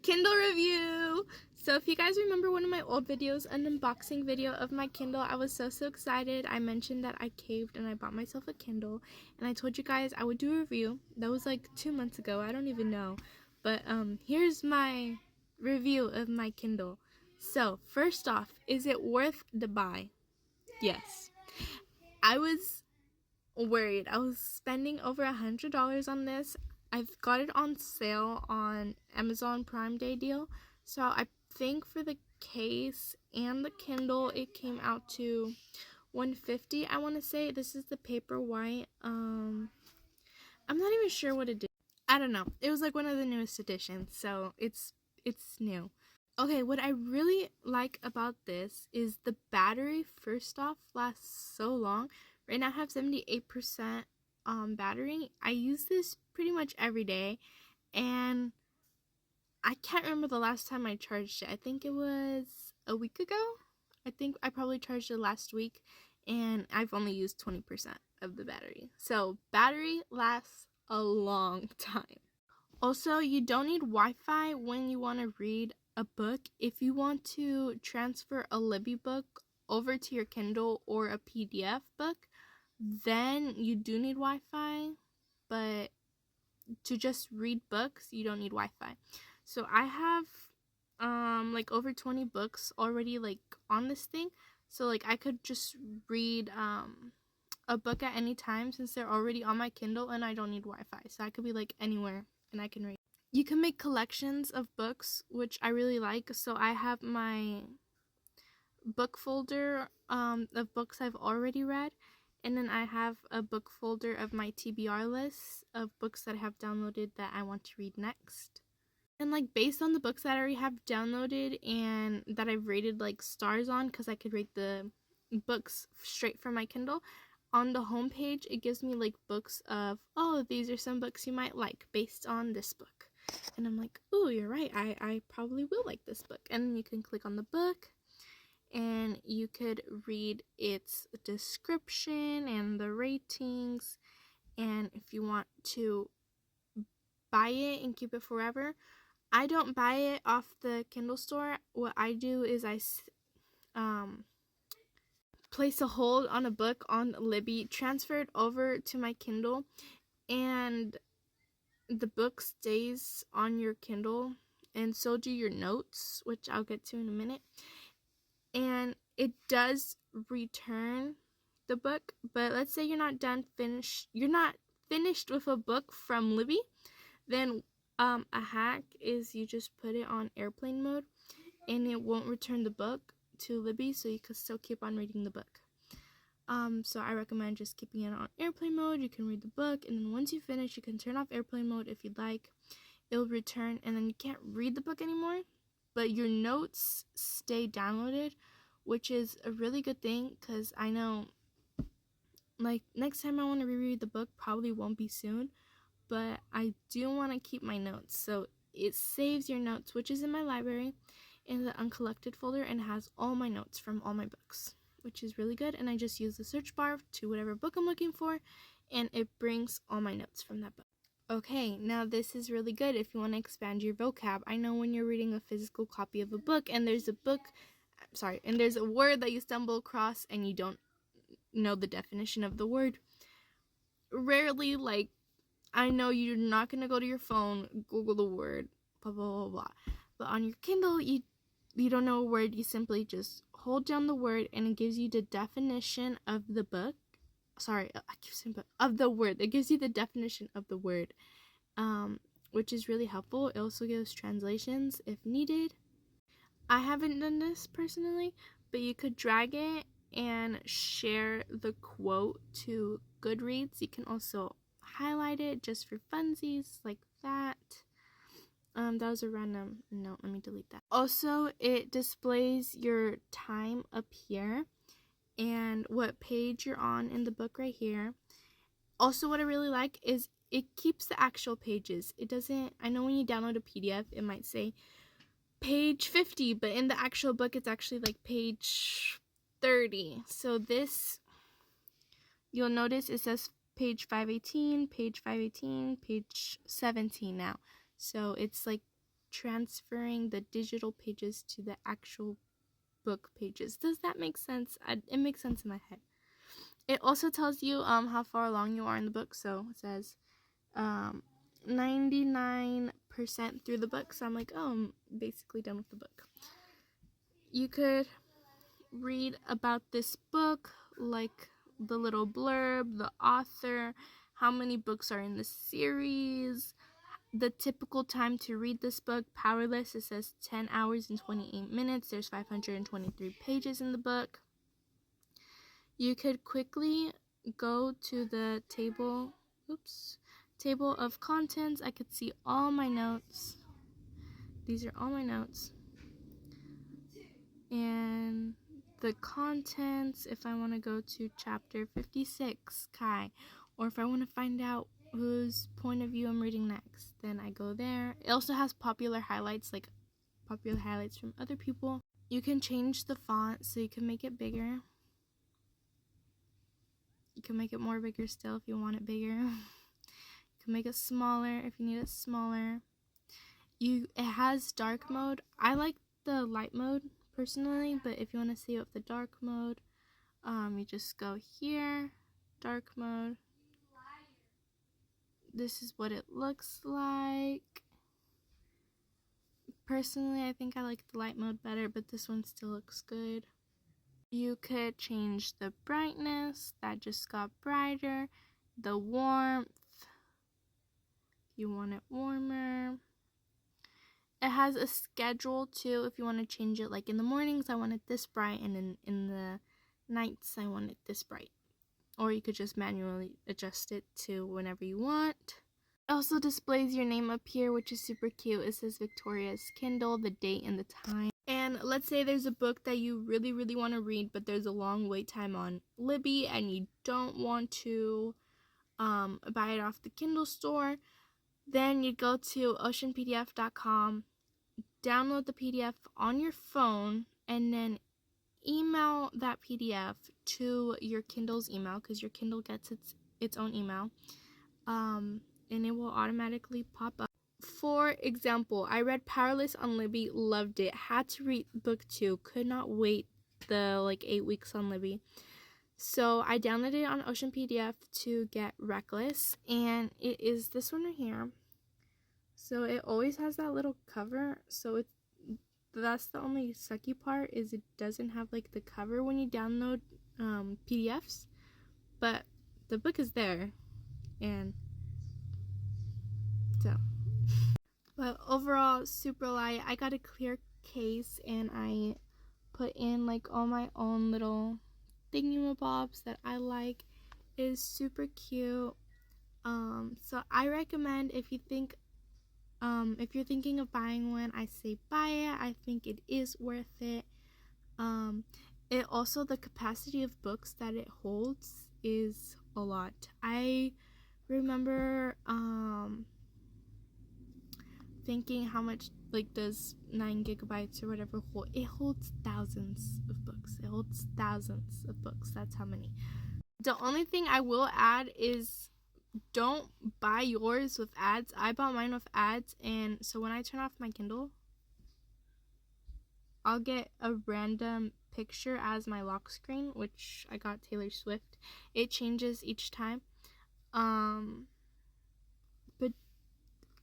Kindle review. So if you guys remember one of my old videos, an unboxing video of my Kindle, I was so excited. I mentioned that I caved and I bought myself a Kindle, and I told you guys I would do a review. That was like 2 months ago. I don't even know. But here's my review of my Kindle. So first off, is it worth the buy? Yes. I was worried. I was spending over $100 on this. I've got it on sale on Amazon Prime Day deal. So I think for the case and the Kindle, it came out to $150. I want to say this is the paper white. I'm not even sure what it did. I don't know. It was like one of the newest editions, so it's new. Okay, what I really like about this is the battery, first off, lasts so long. Right now I have 78% battery. I use this pretty much every day, and I can't remember the last time I charged it. I think it was a week ago. I think I probably charged it last week, and I've only used 20% of the battery. So battery lasts a long time. Also, you don't need Wi-Fi when you want to read a book. If you want to transfer a Libby book over to your Kindle or a PDF book, then you do need Wi-Fi, but to just read books, you don't need Wi-Fi. So I have like over 20 books already like on this thing, so like I could just read a book at any time since they're already on my Kindle, and I don't need Wi-Fi, so I could be like anywhere and I can read. You can make collections of books, which I really like. So I have my book folder of books I've already read, and then I have a book folder of my TBR list of books that I have downloaded that I want to read next. And like based on the books that I already have downloaded and that I've rated like stars on, because I could rate the books straight from my Kindle, on the homepage it gives me like books of, oh, these are some books you might like based on this book. And I'm like, oh, you're right, I probably will like this book. And then you can click on the book and you could read its description and the ratings. And if you want to buy it and keep it forever, I don't buy it off the Kindle store. What I do is I place a hold on a book on Libby, transfer it over to my Kindle, and the book stays on your Kindle, and so do your notes, which I'll get to in a minute. And it does return the book, but let's say you're not finished with a book from Libby, then a hack is you just put it on airplane mode and it won't return the book to Libby, so you can still keep on reading the book. So I recommend just keeping it on airplane mode. You can read the book, and then once you finish, you can turn off airplane mode if you'd like. It'll return, and then you can't read the book anymore, but your notes stay downloaded, which is a really good thing, because I know like next time I want to reread the book probably won't be soon, but I do want to keep my notes. So it saves your notes, which is in my library, in the uncollected folder, and has all my notes from all my books, which is really good. And I just use the search bar to whatever book I'm looking for, and it brings all my notes from that book. Okay, now this is really good if you want to expand your vocab. I know when you're reading a physical copy of a book and there's a word that you stumble across and you don't know the definition of the word. Rarely, like, I know you're not going to go to your phone, Google the word, blah, blah, blah, blah. But on your Kindle, you don't know a word, you simply just hold down the word and it gives you the definition of the book. Sorry, I keep saying book. Of the word. It gives you the definition of the word, which is really helpful. It also gives translations if needed. I haven't done this personally, but you could drag it and share the quote to Goodreads. You can also highlight it just for funsies, like that. That was a random note. Let me delete that. Also, it displays your time up here and what page you're on in the book right here. Also, what I really like is it keeps the actual pages. It doesn't, I know when you download a PDF, it might say page 50, but in the actual book, it's actually like page 30. So this, you'll notice it says page 518, page 518, page 17 now. So it's like transferring the digital pages to the actual book pages. Does that make sense? It makes sense in my head. It also tells you how far along you are in the book. So it says 99% through the book. So I'm like, oh, I'm basically done with the book. You could read about this book, like the little blurb, the author, how many books are in the series, the typical time to read this book. Powerless, it says 10 hours and 28 minutes. There's 523 pages in the book. You could quickly go to the table of contents. I could see all my notes. These are all my notes. And the contents, if I want to go to chapter 56, Kai, or if I want to find out whose point of view I'm reading next, then I go there. It also has popular highlights, like popular highlights from other people. You can change the font, so you can make it bigger. You can make it more bigger still if you want it bigger. You can make it smaller if you need it smaller. It has dark mode. I like the light mode personally, but if you want to see it with the dark mode, you just go here, dark mode. This is what it looks like. Personally, I think I like the light mode better, but this one still looks good. You could change the brightness. That just got brighter. The warmth. You want it warmer. It has a schedule too if you want to change it. Like in the mornings I want it this bright, and in the nights I want it this bright. Or you could just manually adjust it to whenever you want. It also displays your name up here, which is super cute. It says Victoria's Kindle, the date and the time. And let's say there's a book that you really, really want to read, but there's a long wait time on Libby and you don't want to buy it off the Kindle store. Then you go to oceanpdf.com, download the PDF on your phone, and then email that PDF to your Kindle's email, because your Kindle gets its own email, and it will automatically pop up. For example, I read Powerless on Libby, loved it, had to read book 2, could not wait the 8 weeks on Libby. So I downloaded it on Ocean PDF to get Reckless, and it is this one right here. So it always has that little cover, so that's the only sucky part, is it doesn't have the cover when you download PDFs, but the book is there, and so. But overall, super light. I got a clear case, and I put in all my own little thingamabobs that I like. It is super cute. So I recommend, if you're thinking of buying one, I say buy it. I think it is worth it. It also, the capacity of books that it holds is a lot. I remember thinking how much does 9 gigabytes or whatever hold. It holds thousands of books. That's how many. The only thing I will add is, don't buy yours with ads. I bought mine with ads, and so when I turn off my Kindle, I'll get a random picture as my lock screen, which I got Taylor Swift. It changes each time. But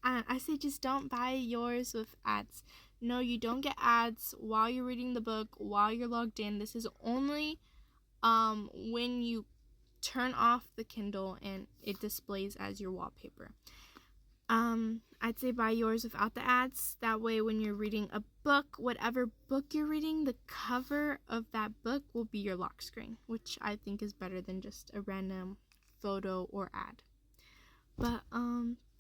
I say just don't buy yours with ads. No, you don't get ads while you're reading the book, while you're logged in. This is only when you turn off the Kindle and it displays as your wallpaper. I'd say buy yours without the ads. That way when you're reading a book, whatever book you're reading, the cover of that book will be your lock screen, which I think is better than just a random photo or ad. But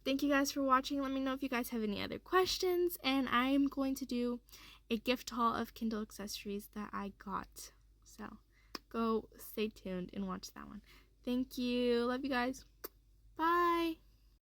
thank you guys for watching. Let me know if you guys have any other questions, and I'm going to do a gift haul of Kindle accessories that I got. So go stay tuned and watch that one. Thank you. Love you guys. Bye.